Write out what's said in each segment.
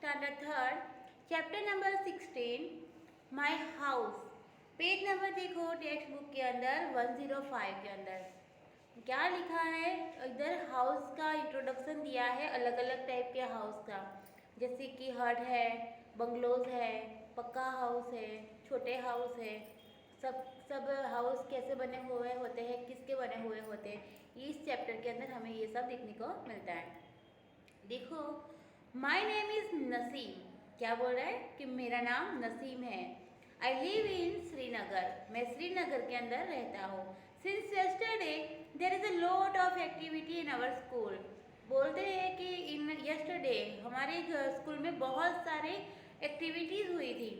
Standard third, chapter number 16, my house. Page number देखो text book के अंदर 105 के अंदर क्या लिखा है। इधर हाउस का इंट्रोडक्शन दिया है, अलग अलग टाइप के हाउस का, जैसे कि हट है, बंगलोज है, पक्का हाउस है, छोटे हाउस है। सब सब हाउस कैसे बने हुए होते हैं, किसके बने हुए होते हैं, इस चैप्टर के अंदर हमें ये सब देखने को मिलता है। देखो, माई नेम इज़ नसीम। क्या बोल रहा है कि मेरा नाम नसीम है। I live in Srinagar. मैं श्रीनगर के अंदर रहता हूँ। Since yesterday there is a lot of activity in our school. बोलते हैं कि इन यस्टरडे हमारे स्कूल में बहुत सारे एक्टिविटीज़ हुई थी।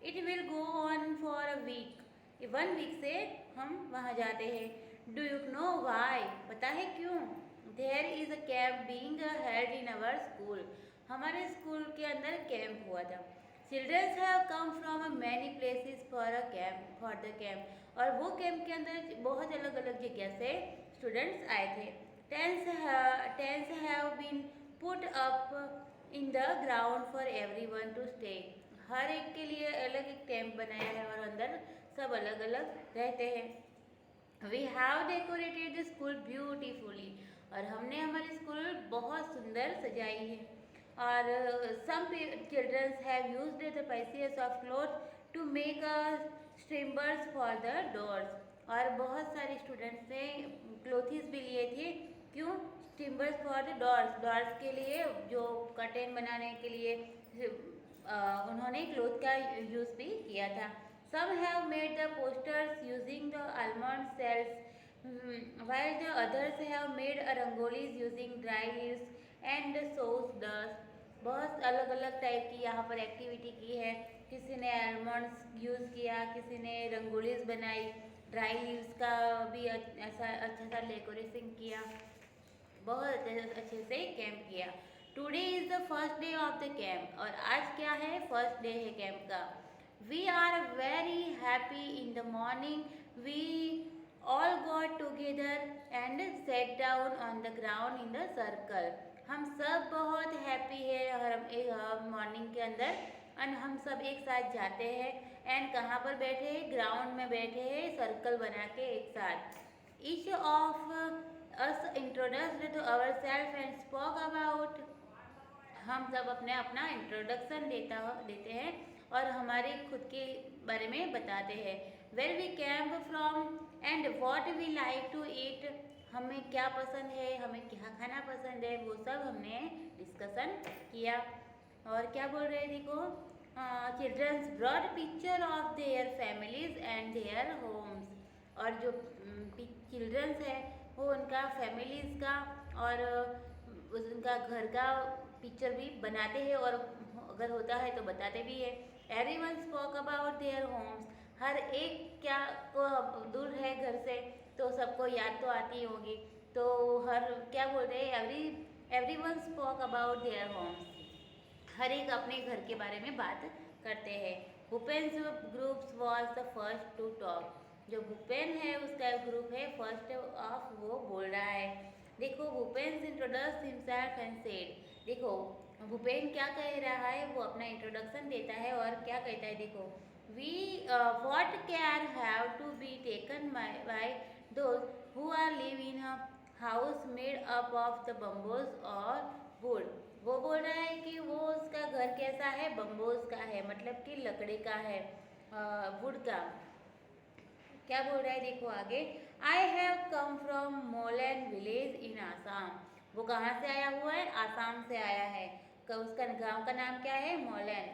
It will go on for a week. 1 week से हम वहाँ जाते हैं। Do you know why? पता है क्यों? There is a camp being held in our school. हमारे स्कूल के अंदर कैंप हुआ था। Childrens have come from many places for a camp for the camp. और वो कैंप के अंदर बहुत अलग अलग जगह से स्टूडेंट्स आए थे। Tents have been put up in the ground for everyone to stay. हर एक के लिए अलग एक टेंट बनाया है और अंदर सब अलग अलग रहते हैं। We have decorated the school beautifully. और हमने हमारी स्कूल बहुत सुंदर सजाई है। और some childrens have used the pieces of cloth to make a streamers for the doors. और बहुत सारे स्टूडेंट्स ने क्लोथ्स भी लिए थे। क्यों? स्ट्रिम्बर्स फॉर द डोर्स, डोर्स के लिए जो कर्टेन बनाने के लिए उन्होंने क्लोथ का यूज़ भी किया था। Some have made the posters using the almond shells, while the others have made a rangolis using dry leaves and sows dust। बहुत अलग अलग टाइप की यहाँ पर एक्टिविटी की है। किसी ने आलमंड्स यूज़ किया, किसी ने रंगोलीज बनाई, ड्राई लीव्स का भी ऐसा अच्छा सा डेकोरेशन किया, बहुत अच्छे से कैंप किया। Today is the first day of the camp. और आज क्या है? फर्स्ट डे है कैंप का। We are very happy. In the morning we all got together and set down on the ground in the circle. हम सब बहुत happy है हर मॉर्निंग के अंदर, एंड हम सब एक साथ जाते हैं एंड कहाँ पर बैठे हैं? ग्राउंड में बैठे हैं, सर्कल बना के एक साथ। Each of us introduced to ourself and spoke about. हम सब अपने अपना इंट्रोडक्शन देते हैं और हमारे खुद के बारे में बताते हैं। Where we came from and what we like to eat. हमें क्या पसंद है, हमें क्या खाना पसंद है, वो सब हमने डिस्कशन किया। और क्या बोल रहे हैं? देखो, childrens broad picture of their families and their homes. और जो चिल्ड्रंस है वो उनका फैमिलीज़ का और उनका घर का पिक्चर भी बनाते हैं और अगर होता है तो बताते भी है। Everyone spoke about their homes. हर एक क्या को दूर है घर से तो सबको याद तो आती होगी, तो हर क्या बोल रहे हैं? Everyone spoke about their homes. हर एक अपने घर के बारे में बात करते हैं। Bhupen's groups was the first to talk. जो भूपेन है उसका ग्रुप है फर्स्ट ऑफ, वो बोल रहा है। देखो, Bhupen introduce himself and said. देखो, भूपेन क्या कह रहा है? वो अपना इंट्रोडक्शन देता है और क्या कहता है? देखो, we what care have to be taken by those who are live in a house made up of the bamboos और वुड। वो बोल रहा है कि वो उसका घर कैसा है? बम्बोज का है, मतलब कि लकड़ी का है, वुड का। क्या बोल रहा है? देखो आगे, I have come from Molain village in Assam. वो कहाँ से आया हुआ है? आसाम से आया है। उसका गांव का नाम क्या है? Molain.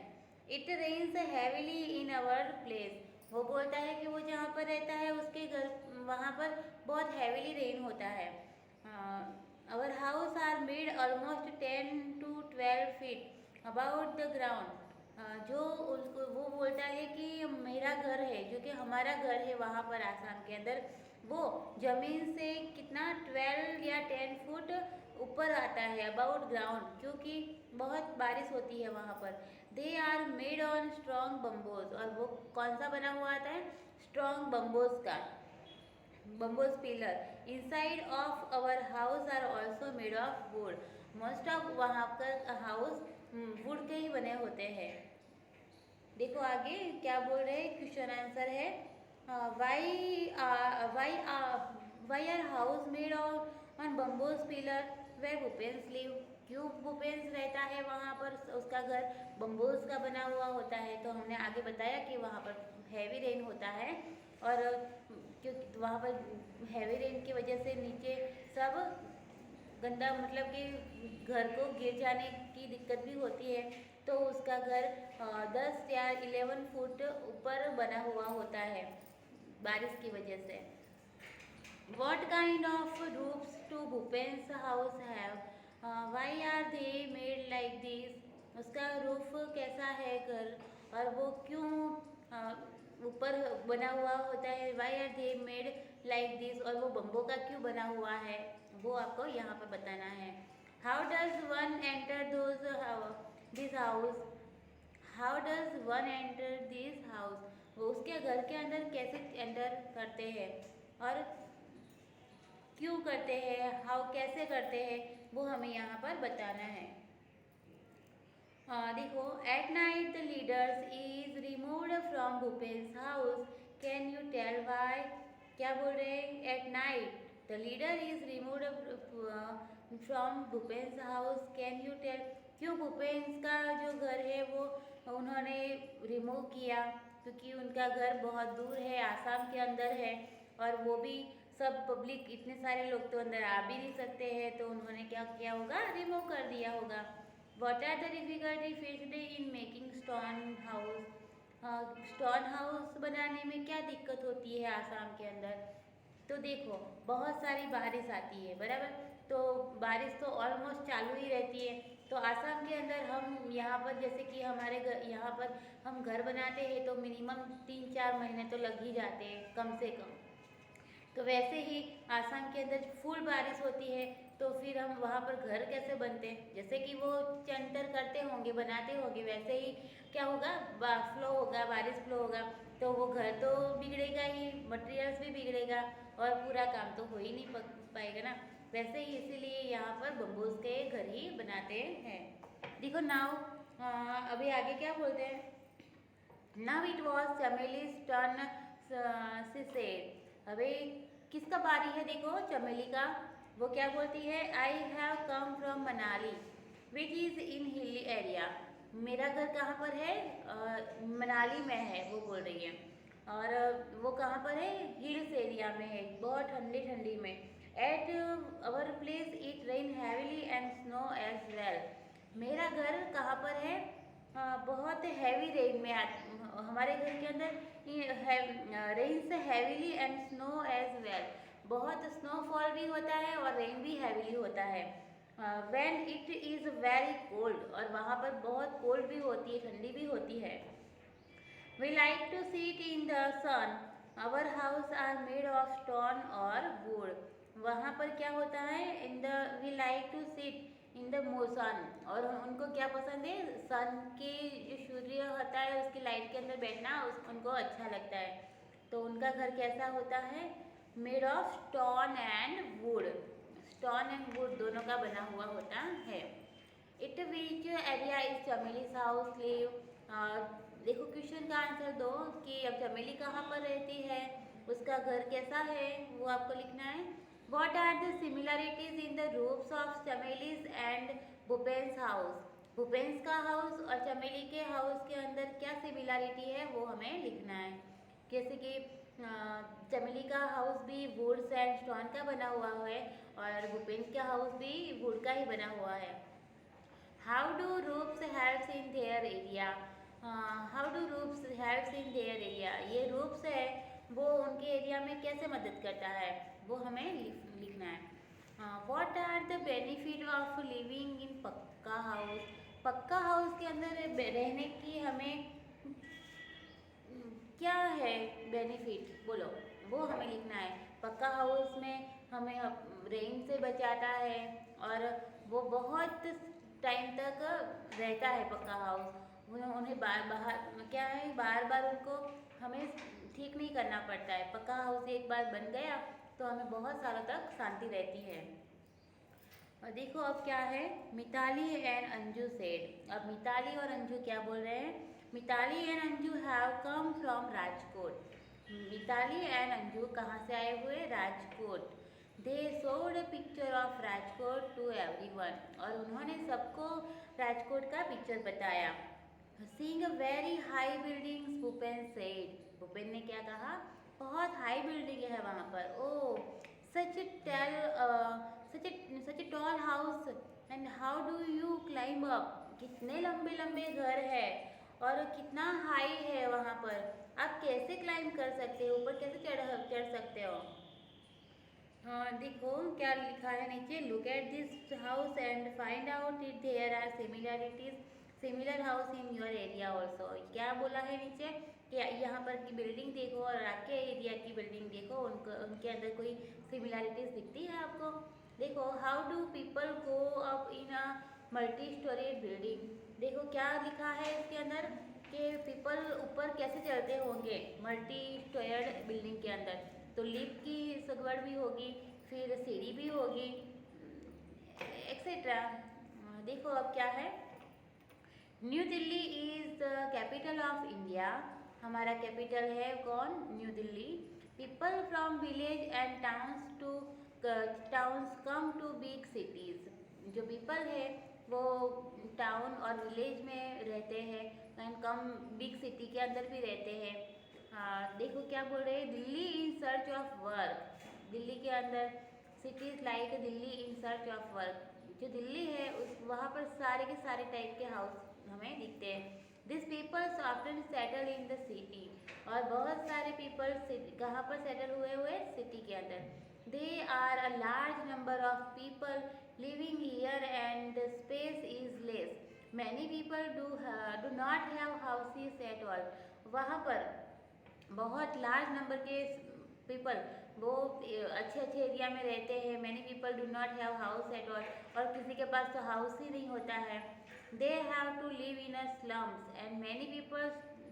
It rains heavily in our place. वो बोलता है कि वो जहाँ पर रहता है उसके घर वहाँ पर बहुत हैवीली रेन होता है। Our house are made almost 10 to 12 feet about the ground. जो उसको वो बोलता है कि मेरा घर है, जो कि हमारा घर है वहाँ पर आसाम के अंदर, वो ज़मीन से कितना 12 या 10 फुट ऊपर आता है अबाउट ग्राउंड, क्योंकि बहुत बारिश होती है वहाँ पर। They are made on strong bamboos. और वो कौन सा बना हुआ आता है? स्ट्रॉन्ग बम्बोज का, bamboos pillar. Inside of our house are also made of wood. Most of वहाँ का हाउस वुड के ही बने होते हैं। देखो आगे क्या बोल रहे हैं, क्वेश्चन आंसर है why are house made on bamboos pillar where Bhupen's live. क्यों भूपेंस रहता है वहाँ पर, उसका घर बम्बोज का बना हुआ होता है। तो हमने आगे बताया कि वहाँ पर हैवी रेन होता है और क्योंकि वहाँ पर हैवी रेन की वजह से नीचे सब गंदा, मतलब कि घर को गिर जाने की दिक्कत भी होती है। तो उसका घर 10 या 11 फुट ऊपर बना हुआ होता है बारिश की वजह से। What kind of roofs do Bhupen's house have? Why are they made like this? उसका रूफ कैसा है घर, और वो क्यों ऊपर बना हुआ होता है। Why are they made like this? और वो बम्बो का क्यों बना हुआ है, वो आपको यहाँ पर बताना है। How does one enter this house? How does one enter this house? वो उसके घर के अंदर कैसे एंटर करते हैं और क्यों करते हैं, हाउ कैसे करते हैं, वो हमें यहाँ पर बताना है। देखो, at night the leaders is removed from Bhupen's house, can you tell why. क्या बोल रहे हैं, at night the leader is removed from Bhupen's house, can you tell. क्यों भूपेंस का जो घर है वो उन्होंने रिमूव किया, क्योंकि उनका घर बहुत दूर है, आसाम के अंदर है और वो भी सब पब्लिक, इतने सारे लोग तो अंदर आ भी नहीं सकते हैं, तो उन्होंने क्या किया होगा, रिमूव कर दिया होगा। What are the difficulty faced in making stone house? Stone house बनाने में क्या दिक्कत होती है आसाम के अंदर। तो देखो, बहुत सारी बारिश आती है, बराबर, तो बारिश तो ऑलमोस्ट चालू ही रहती है। तो आसाम के अंदर हम यहाँ पर, जैसे कि हमारे यहाँ पर हम घर बनाते हैं तो मिनिमम 3-4 महीने तो लग ही जाते हैं कम से कम। तो वैसे ही आसाम के अंदर फुल बारिश होती है, तो फिर हम वहाँ पर घर कैसे बनते हैं, जैसे कि वो चंटर करते होंगे, बनाते होंगे, वैसे ही क्या होगा, फ्लो होगा, बारिश फ्लो होगा, तो वो घर तो बिगड़ेगा ही, मटेरियल्स भी बिगड़ेगा और पूरा काम तो हो ही नहीं पाएगा ना। वैसे ही इसीलिए यहाँ पर बम्बूज के घर ही बनाते हैं। देखो नाउ, अभी आगे क्या बोलते हैं, now it was Chameli's turn, she said. अभी किसका बारी है, देखो चमेली का। वो क्या बोलती है, आई have come from Manali which is in hilly area. मेरा घर कहाँ पर है, मनाली में है, वो बोल रही है। और वो कहाँ पर है, हिल्स एरिया में है, बहुत ठंडी ठंडी में। At our place it rain heavily and snow as well. मेरा घर कहाँ पर है, बहुत हैवी रेन में हमारे घर के अंदर रेन से heavily and snow as well. बहुत स्नोफॉल भी होता है और रेन भी हैवीली होता है। When it is very cold, और वहाँ पर बहुत कोल्ड भी होती है, ठंडी भी होती है। We like to sit in the sun, our house are made of stone और वुड। वहाँ पर क्या होता है, in the we like to sit in the sun, और उनको क्या पसंद है, सन की जो सूर्य होता है उसकी लाइट के अंदर बैठना उनको अच्छा लगता है। तो उनका घर कैसा होता है, made of stone and wood, stone and wood दोनों का बना हुआ होता है। It which area is Chameli's house live. देखो क्वेश्चन का आंसर दो कि अब चमेली कहाँ पर रहती है, उसका घर कैसा है, वो आपको लिखना है। What are the similarities in the roofs of Chameli's and Bhupen's house. Bhupen's का हाउस और चमेली के हाउस के अंदर क्या सिमिलरिटी है, वो हमें लिखना है। जैसे कि चमेली का हाउस भी वुड एंड स्टोन का बना हुआ है और भूपेंस का हाउस भी वुड का ही बना हुआ है। How do roofs helps in their area. How do roofs helps in their area, ये रूफ्स है वो उनके एरिया में कैसे मदद करता है, वो हमें लिखना है। What are the benefit of living in pucca house. पक्का हाउस के अंदर रहने की हमें क्या है बेनिफिट, बोलो, वो हमें लिखना है। पक्का हाउस में हमें रेन से बचाता है और वो बहुत टाइम तक रहता है पक्का हाउस। उन्हें बाहर क्या है, बार बार उनको हमें ठीक नहीं करना पड़ता है। पक्का हाउस एक बार बन गया तो हमें बहुत सालों तक शांति रहती है। और देखो अब क्या है, मिताली एंड अंजू सेड। अब मिताली और अंजू क्या बोल रहे हैं, Mitali and Anju have come from Rajkot. Mitali and Anju कहाँ से आए हुए, Rajkot. They showed a picture of Rajkot to everyone, और उन्होंने सबको राजकोट का पिक्चर बताया। Seeing a very high buildings, Bhupen said. Bhupen ने क्या कहा, बहुत हाई बिल्डिंग है वहाँ पर। Oh such tell such a tall house and how do you climb up. कितने लंबे लंबे घर है और कितना हाई है वहाँ पर, आप कैसे क्लाइंब कर सकते हो, ऊपर कैसे चढ़ चढ़ सकते हो। हाँ देखो क्या लिखा है नीचे, look at this house and find out it there are similarities similar house in your area also. क्या बोला है नीचे कि यहाँ पर की बिल्डिंग देखो और आपके एरिया की बिल्डिंग देखो, उनके अंदर कोई सिमिलैरिटीज दिखती है आपको। देखो how do people go up in a multi storeyed building. देखो क्या लिखा है इसके अंदर कि पीपल ऊपर कैसे चढ़ते होंगे मल्टी स्टोरेड बिल्डिंग के अंदर। तो लिफ्ट की सगवड़ भी होगी, फिर सीढ़ी भी होगी, एक्सेट्रा। देखो अब क्या है, New Delhi is the capital of India. हमारा कैपिटल है कौन, New Delhi. People from village and towns come to big cities. जो पीपल है वो टाउन और विलेज में रहते हैं एंड कम बिग सिटी के अंदर भी रहते हैं। देखो क्या बोल रहे हैं, Delhi in search of work. Delhi के अंदर cities like Delhi in search of work. जो दिल्ली है उस वहाँ पर सारे के सारे टाइप के हाउस हमें दिखते हैं। This peoples often settle in the city, और बहुत सारे पीपल कहाँ पर सेटल हुए सिटी के अंदर। They are a large number of people living here and space is less. Many people do not have houses at all. वहाँ पर बहुत लार्ज नंबर के पीपल वो अच्छे अच्छे एरिया में रहते हैं। Many people do not have house at all, और किसी के पास तो हाउस ही नहीं होता है। They have to live in a slums and many people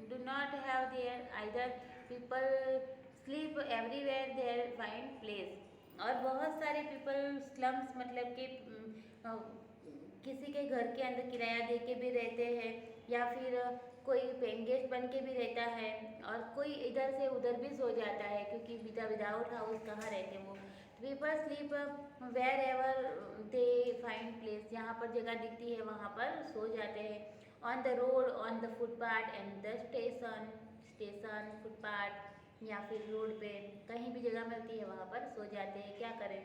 do not have there either. People sleep everywhere there find place. और बहुत सारे पीपल स्लम्स मतलब कि किसी के घर के अंदर किराया दे के भी रहते हैं, या फिर कोई पेइंग गेस्ट बन के भी रहता है, और कोई इधर से उधर भी सो जाता है क्योंकि विदाउट हाउस कहाँ रहते वो। People sleep wherever they find place. जहाँ पर जगह दिखती है वहाँ पर सो जाते हैं। On the road, on the footpath and the station footpath या फिर रोड पे कहीं भी जगह मिलती है वहाँ पर सो जाते हैं। क्या करें,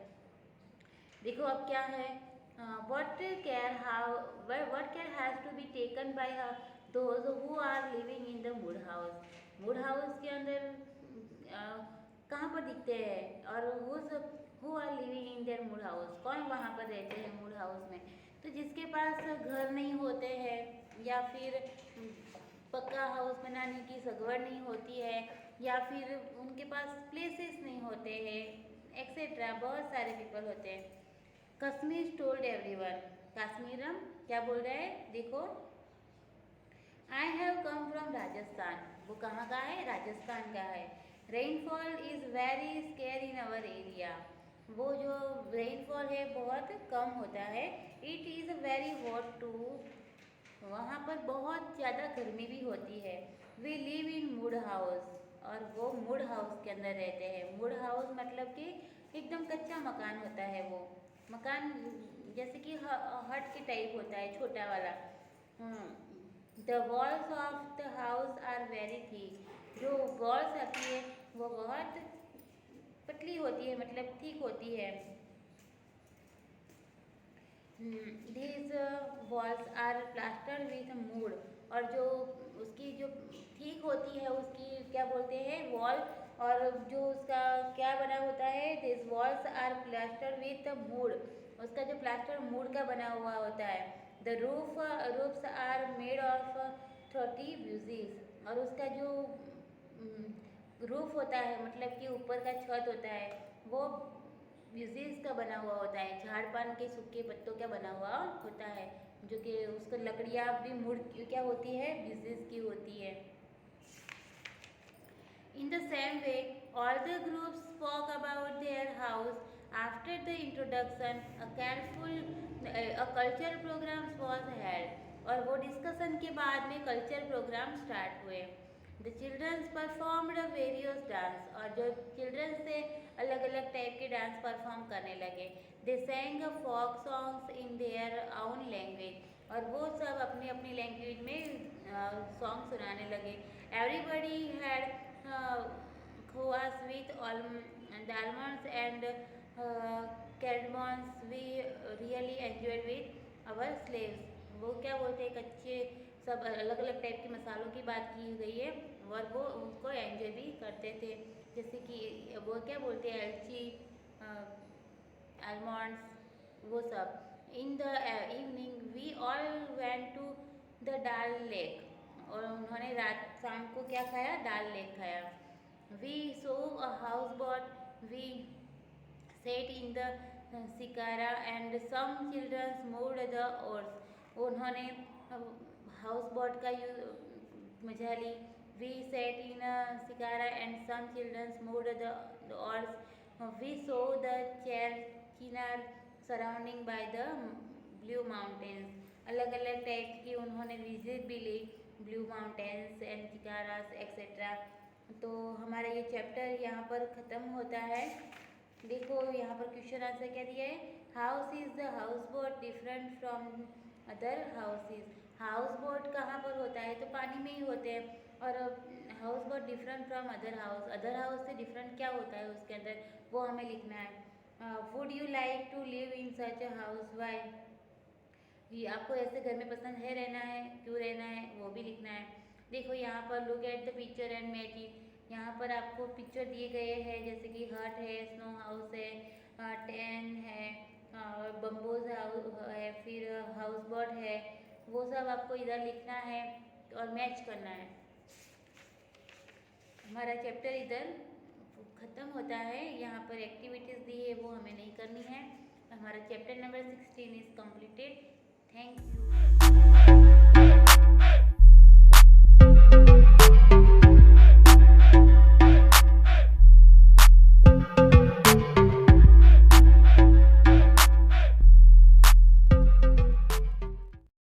देखो अब क्या है, what care has to be taken by those who are living in the wood house। Wood house के अंदर कहाँ पर दिखते हैं, और who are living in there wood house, कौन वहाँ पर रहते हैं वुड हाउस में। तो जिसके पास घर नहीं होते हैं, या फिर पक्का हाउस बनाने की सगवड़ नहीं होती है, या फिर उनके पास प्लेसेस नहीं होते हैं, एक्सेट्रा, बहुत सारे पीपल होते हैं। Kashmir told everyone. काश्मीरम क्या बोल रहे हैं, देखो I have come from Rajasthan. वो कहाँ का है, राजस्थान का है। Rainfall is very scarce in our area. वो जो रेनफॉल है बहुत कम होता है। It is very hot too. वहाँ पर बहुत ज़्यादा गर्मी भी होती है। We live in wood house, और वो वुड हाउस के अंदर रहते हैं। वुड हाउस मतलब कि एकदम कच्चा मकान होता है। वो मकान जैसे कि हट के टाइप होता है, छोटा वाला। The walls of the house are very thick. जो वॉल्स आती है वो बहुत पतली होती है, मतलब ठीक होती है। these walls are plastered with mud। और जो उसकी जो ठीक होती है उसकी क्या बोलते हैं, वॉल। और जो उसका क्या बना होता है, this walls are plaster with mud. उसका जो प्लास्टर मूड का बना हुआ होता है। The roofs are made of 30 ब्यूजीज। और उसका जो रूफ होता है मतलब कि ऊपर का छत होता है वो ब्यूजीज का बना हुआ होता है। झाड़ पान के सूखे पत्तों का बना हुआ होता है, जो कि उसका लकड़ियाँ भी मुड़ क्या होती है, ब्यूजीज की होती है। In the same way, all the groups spoke about their house After the introduction, a cultural program was held. और वो डिस्कशन के बाद में कल्चर प्रोग्राम स्टार्ट हुए. The childrens performed various dance. और जो चिल्ड्रंस थे अलग अलग टाइप के डांस परफॉर्म करने लगे. They sang folk songs in their own language. और वो सब अपनी अपनी लैंग्वेज में सॉन्ग सुनाने लगे. Everybody had kahwas with almonds and cardamoms we really enjoyed with our slaves. वो क्या बोलते हैं, कच्चे सब अलग अलग टाइप के मसालों की बात की गई है और वो उनको एंजॉय भी करते थे. जैसे कि वो क्या बोलते हैं, एलची, आलमंड्स, वो सब. In the evening we all went to the Dal lake. और उन्होंने रात शाम को क्या खाया, डाल लेक खाया. We saw a house boat. We sat in the shikara and some childrens moved the oars. उन्होंने हाउस बोट का मजा ली. We sat in shikara and some childrens moved the oars. We saw the chair chinar surrounding by the blue mountains. अलग अलग type की उन्होंने visit भी ली, blue mountains and shikaras etcetera. तो हमारा ये चैप्टर यहाँ पर ख़त्म होता है. देखो यहाँ पर क्वेश्चन आंसर क्या दिया है. House is the house boat different from other houses. House boat कहाँ पर होता है, तो पानी में ही होते हैं. और house boat different from other house. Other house से डिफरेंट क्या होता है उसके अंदर, वो हमें लिखना है. Would you like to live in such a house, why. ये आपको ऐसे घर में पसंद है रहना है, क्यों रहना है, वो भी लिखना है. देखो यहाँ पर look at the picture and match it. यहाँ पर आपको पिक्चर दिए गए हैं, जैसे कि हट है, स्नो हाउस है, टेन है, बम्बोज हाउस है, फिर हाउस बोट है. वो सब आपको इधर लिखना है और मैच करना है. हमारा चैप्टर इधर ख़त्म होता है. यहाँ पर एक्टिविटीज़ दी है वो हमें नहीं करनी है. हमारा chapter number 16 is completed. Thank you.